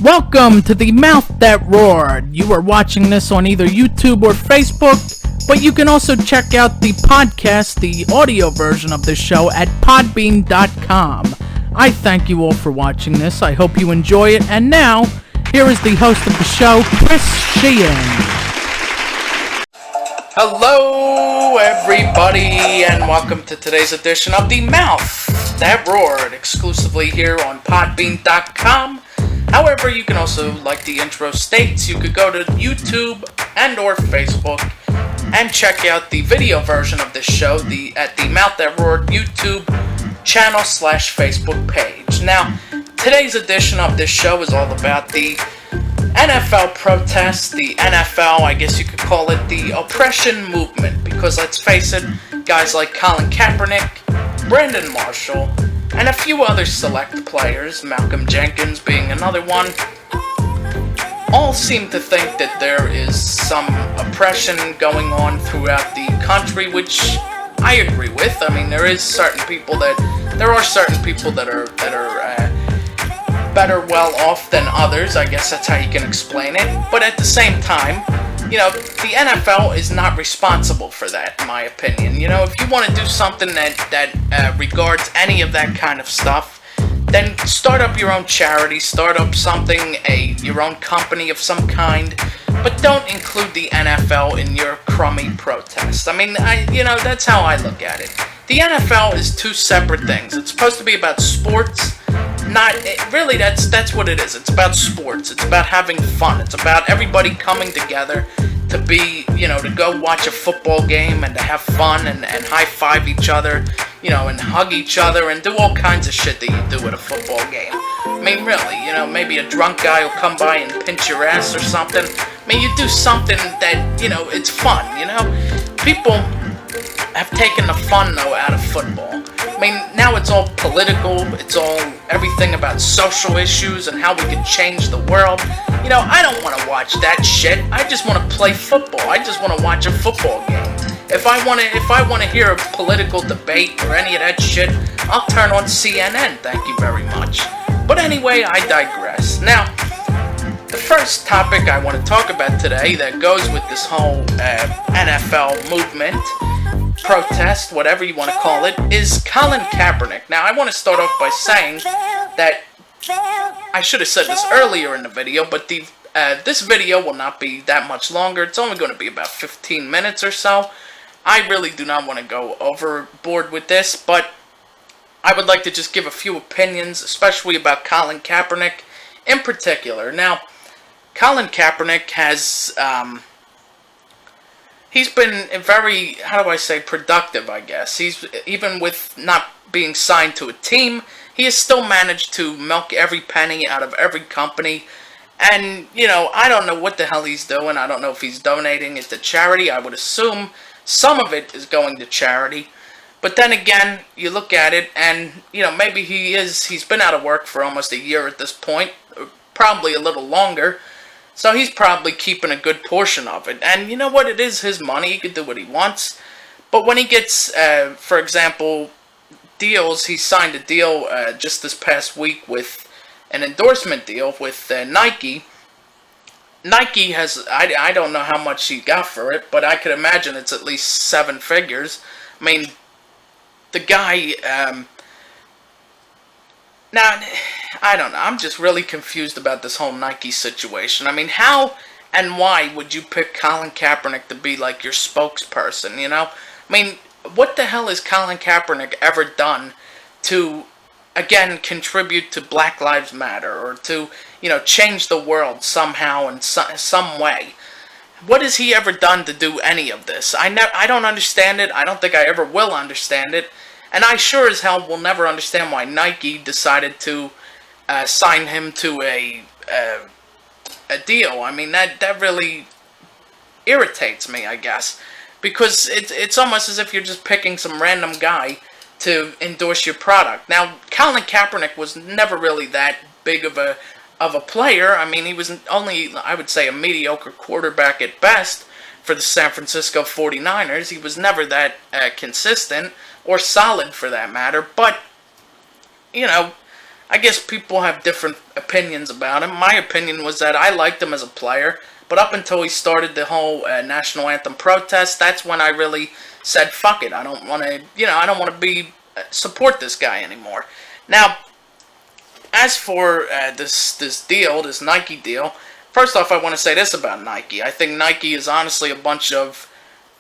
Welcome to the Mouth That Roared. You are watching this on either YouTube or Facebook, but you can also check out the podcast, the audio version of this show, at Podbean.com. I thank you all for watching this. I hope you enjoy it. And now, here is the host of the show, Chris Sheehan. Hello, everybody, and welcome to today's edition of the Mouth That Roared, exclusively here on Podbean.com. However, you can also, like the intro states, you could go to YouTube and or Facebook and check out the video version of this show at the Mouth That Roared YouTube channel / Facebook page. Now, today's edition of this show is all about the NFL protest, the NFL, I guess you could call it the Opression movement, because let's face it, guys like Colin Kaepernick, Brandon Marshall, and a few other select players, Malcolm Jenkins being another one, all seem to think that there is some oppression going on throughout the country, which I agree with. I mean, there are certain people that are better well off than others. I guess that's how you can explain it. But at the same time, you know, the NFL is not responsible for that, in my opinion. You know, if you want to do something that regards any of that kind of stuff, then start up your own charity, start up something, your own company of some kind, but don't include the NFL in your crummy protest. I mean, that's how I look at it. The NFL is two separate things. It's supposed to be about sports. Really, that's what it is. It's about sports. It's about having fun. It's about everybody coming together to to go watch a football game and to have fun and high-five each other, and hug each other and do all kinds of shit that you do at a football game. I mean, really, maybe a drunk guy will come by and pinch your ass or something. I mean, you do something that, it's fun, People have taken the fun, though, out of football. I mean, now it's all political, it's all everything about social issues and how we can change the world. I don't want to watch that shit. I just want to play football. I just want to watch a football game. If I want to hear a political debate or any of that shit, I'll turn on CNN, thank you very much. But anyway, I digress. Now, the first topic I want to talk about today that goes with this whole NFL movement, protest, whatever you want to call it, is Colin Kaepernick. Now, I want to start off by saying that I should have said this earlier in the video, but this video will not be that much longer. It's only going to be about 15 minutes or so. I really do not want to go overboard with this, but I would like to just give a few opinions, especially about Colin Kaepernick in particular. Now, Colin Kaepernick has he's been very, productive, I guess. He's, even with not being signed to a team, he has still managed to milk every penny out of every company. And, I don't know what the hell he's doing. I don't know if he's donating it to charity. I would assume some of it is going to charity. But then again, you look at it and, maybe he's been out of work for almost a year at this point, probably a little longer. So he's probably keeping a good portion of it. And you know what? It is his money. He can do what he wants. But when he gets, for example, deals, he signed a deal just this past week with an endorsement deal with Nike. Nike has, I don't know how much he got for it, but I could imagine it's at least 7 figures. I mean, the guy, now, I don't know. I'm just really confused about this whole Nike situation. I mean, how and why would you pick Colin Kaepernick to be like your spokesperson, I mean, what the hell has Colin Kaepernick ever done to, again, contribute to Black Lives Matter or to, change the world somehow in some way? What has he ever done to do any of this? I don't understand it. I don't think I ever will understand it. And I sure as hell will never understand why Nike decided to sign him to a deal. I mean, that really irritates me, I guess. Because it's almost as if you're just picking some random guy to endorse your product. Now, Colin Kaepernick was never really that big of a player. I mean, he was only, I would say, a mediocre quarterback at best for the San Francisco 49ers. He was never that consistent or solid for that matter. But, I guess people have different opinions about him. My opinion was that I liked him as a player, but up until he started the whole national anthem protest, that's when I really said, "Fuck it, I don't want to, I don't want to be support this guy anymore." Now, as for this Nike deal, first off, I want to say this about Nike. I think Nike is honestly a bunch of,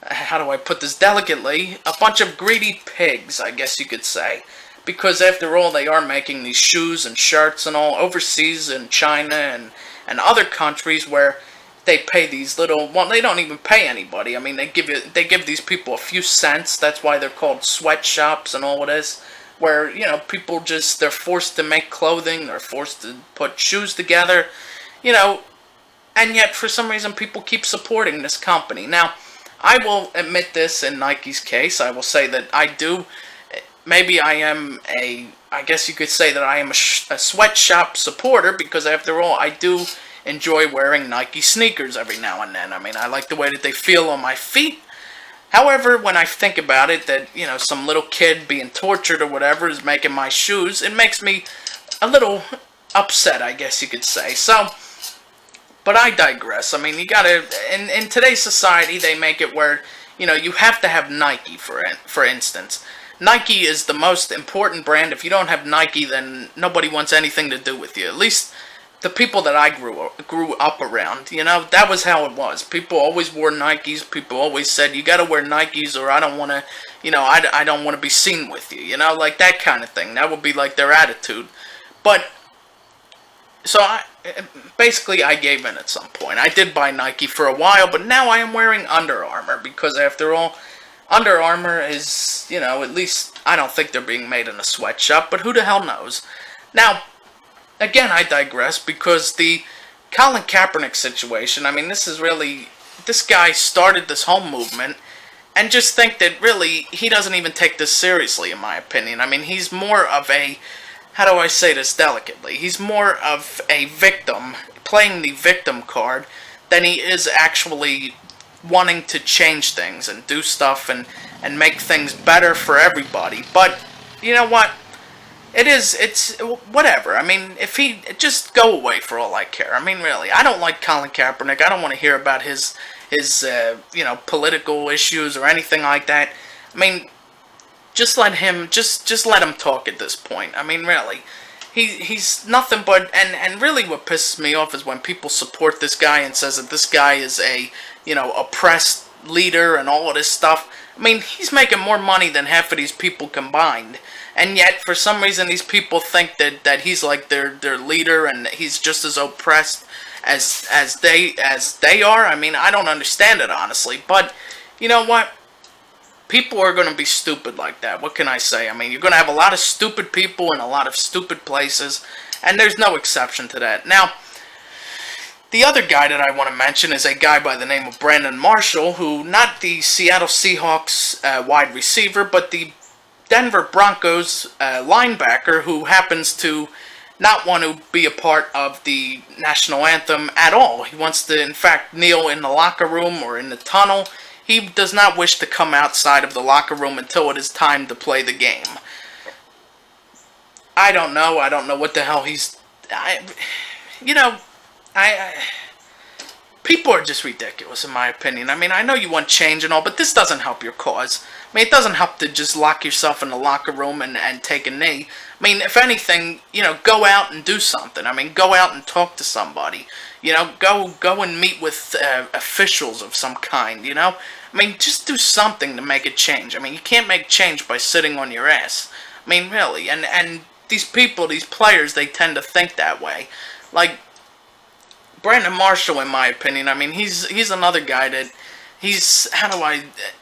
how do I put this delicately, a bunch of greedy pigs, I guess you could say. Because after all, they are making these shoes and shirts and all overseas in China and other countries where they pay these little, well, they don't even pay anybody. I mean, they give these people a few cents. That's why they're called sweatshops and all of this. Where, people just, they're forced to make clothing, they're forced to put shoes together, and yet for some reason people keep supporting this company. Now, I will admit this in Nike's case. I will say that I do, maybe I guess you could say that I am a sweatshop supporter, because after all, I do enjoy wearing Nike sneakers every now and then. I mean, I like the way that they feel on my feet. However, when I think about it, that, some little kid being tortured or whatever is making my shoes, it makes me a little upset, I guess you could say. So, but I digress. I mean, you gotta, in today's society, they make it where, you have to have Nike, for instance. Nike is the most important brand. If you don't have Nike, then nobody wants anything to do with you. At least the people that I grew up around, that was how it was. People always wore Nikes. People always said, you gotta wear Nikes or I don't want to, I don't want to be seen with you, like that kind of thing. That would be like their attitude. But, so basically I gave in at some point. I did buy Nike for a while, but now I am wearing Under Armour, because after all, Under Armour is, at least I don't think they're being made in a sweatshop, but who the hell knows. Now, again, I digress, because the Colin Kaepernick situation, I mean, this guy started this whole movement, and just think that really, he doesn't even take this seriously, in my opinion. I mean, he's more of a, how do I say this delicately, he's more of a victim, playing the victim card, than he is actually wanting to change things, and do stuff, and make things better for everybody. But, you know what? It's whatever. I mean, if he, just go away for all I care. I mean, really, I don't like Colin Kaepernick. I don't want to hear about his political issues or anything like that. I mean, just let him, just let him talk at this point. I mean, really, he's nothing but, and really what pisses me off is when people support this guy and says that this guy is a, oppressed leader and all of this stuff. I mean, he's making more money than half of these people combined. And yet, for some reason, these people think that he's like their leader, and he's just as oppressed as they are. I mean, I don't understand it, honestly. But, you know what? People are going to be stupid like that. What can I say? I mean, you're going to have a lot of stupid people in a lot of stupid places, and there's no exception to that. Now, the other guy that I want to mention is a guy by the name of Brandon Marshall, who, not the Seattle Seahawks wide receiver, but the Denver Broncos linebacker, who happens to not want to be a part of the national anthem at all. He wants to, in fact, kneel in the locker room or in the tunnel. He does not wish to come outside of the locker room until it is time to play the game. I don't know what the hell he's... People are just ridiculous, in my opinion. I mean, I know you want change and all, but this doesn't help your cause. I mean, it doesn't help to just lock yourself in the locker room and take a knee. I mean, if anything, go out and do something. I mean, go out and talk to somebody. Go and meet with officials of some kind, I mean, just do something to make a change. I mean, you can't make change by sitting on your ass. I mean, really. And these people, these players, they tend to think that way. Like, Brandon Marshall, in my opinion, I mean, he's another guy that he's,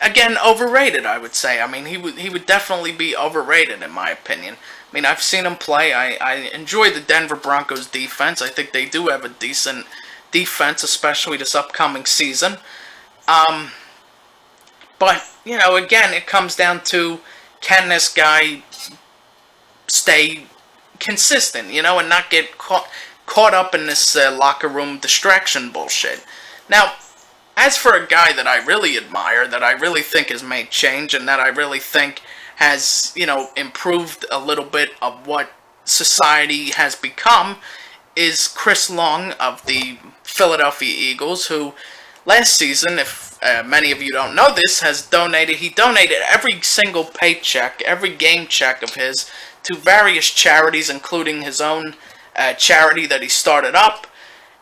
again, overrated, I would say. I mean, he would definitely be overrated, in my opinion. I mean, I've seen him play. I enjoy the Denver Broncos defense. I think they do have a decent defense, especially this upcoming season. But, again, it comes down to, can this guy stay consistent, and not get caught up in this locker room distraction bullshit. Now, as for a guy that I really admire, that I really think has made change, and that I really think has, improved a little bit of what society has become is Chris Long of the Philadelphia Eagles, who last season, if many of you don't know this, he donated every single paycheck, every game check of his to various charities, including his own charity that he started up.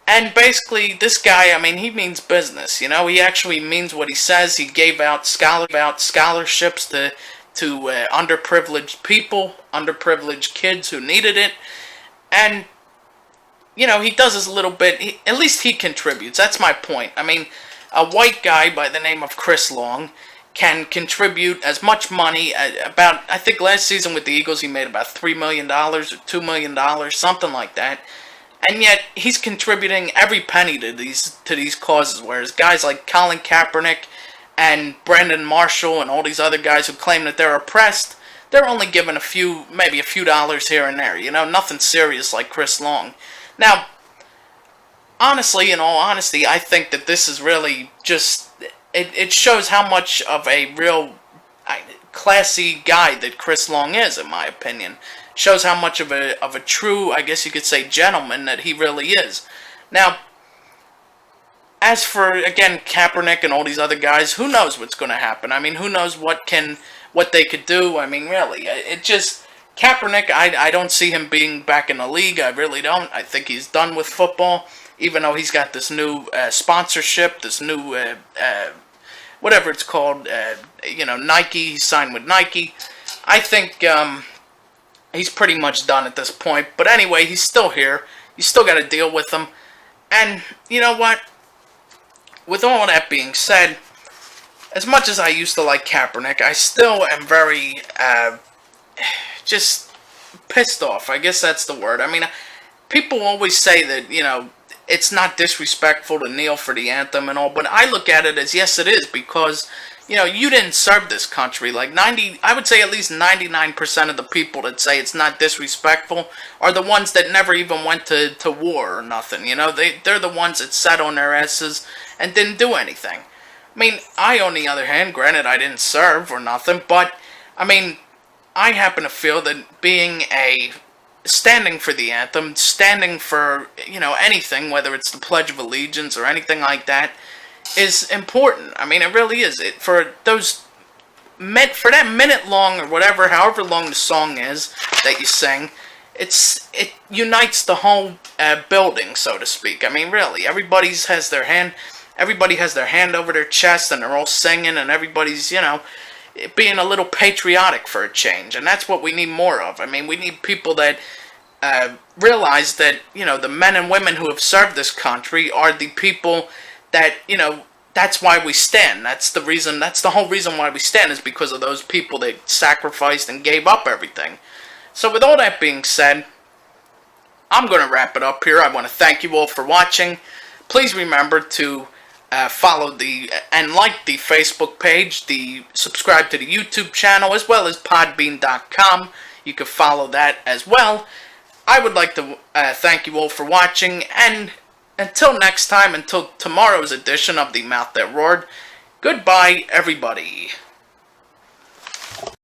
And basically, this guy, I mean, he means business, you know? He actually means what he says. He gave out scholarships to underprivileged people, underprivileged kids who needed it. And, you know, he does his little bit. At least he contributes. That's my point. I mean, a white guy by the name of Chris Long can contribute as much money, I think last season with the Eagles he made about $3 million or $2 million, something like that. And yet, he's contributing every penny to these causes, whereas guys like Colin Kaepernick and Brandon Marshall and all these other guys who claim that they're oppressed, they're only given maybe a few dollars here and there, you know, nothing serious like Chris Long. Now, honestly, in all honesty, I think that this is really just, it shows how much of a real classy guy that Chris Long is, in my opinion. Shows how much of a true, I guess you could say, gentleman that he really is. Now, as for, again, Kaepernick and all these other guys, who knows what's going to happen? I mean, who knows what they could do? I mean, really, Kaepernick, I don't see him being back in the league. I really don't. I think he's done with football, even though he's got this new sponsorship, this new, whatever it's called, Nike. He signed with Nike. I think he's pretty much done at this point. But anyway, he's still here. You still got to deal with him. And you know what? With all that being said, as much as I used to like Kaepernick, I still am very just pissed off. I guess that's the word. I mean, people always say that, you know, it's not disrespectful to kneel for the anthem and all, but I look at it as, yes, it is, because, you know, you didn't serve this country. Like I would say at least 99% of the people that say it's not disrespectful are the ones that never even went to war or nothing. You know, they're the ones that sat on their asses and didn't do anything. I mean, I, on the other hand, granted I didn't serve or nothing, but, I mean, I happen to feel that standing for the anthem, standing for, you know, anything, whether it's the Pledge of Allegiance or anything like that, is important. I mean, it really is. For that minute long or whatever, however long the song is that you sing, it unites the whole building, so to speak. I mean, really, everybody has their hand over their chest, and they're all singing, and everybody's, you know, being a little patriotic for a change, and that's what we need more of. I mean, we need people that realize that, you know, the men and women who have served this country are the people that, you know, that's why we stand. That's the whole reason why we stand, is because of those people that sacrificed and gave up everything. So with all that being said, I'm going to wrap it up here. I want to thank you all for watching. Please remember to follow and like the Facebook page, subscribe to the YouTube channel, as well as Podbean.com. You can follow that as well. I would like to thank you all for watching, and until next time, until tomorrow's edition of The Mouth That Roared, goodbye, everybody.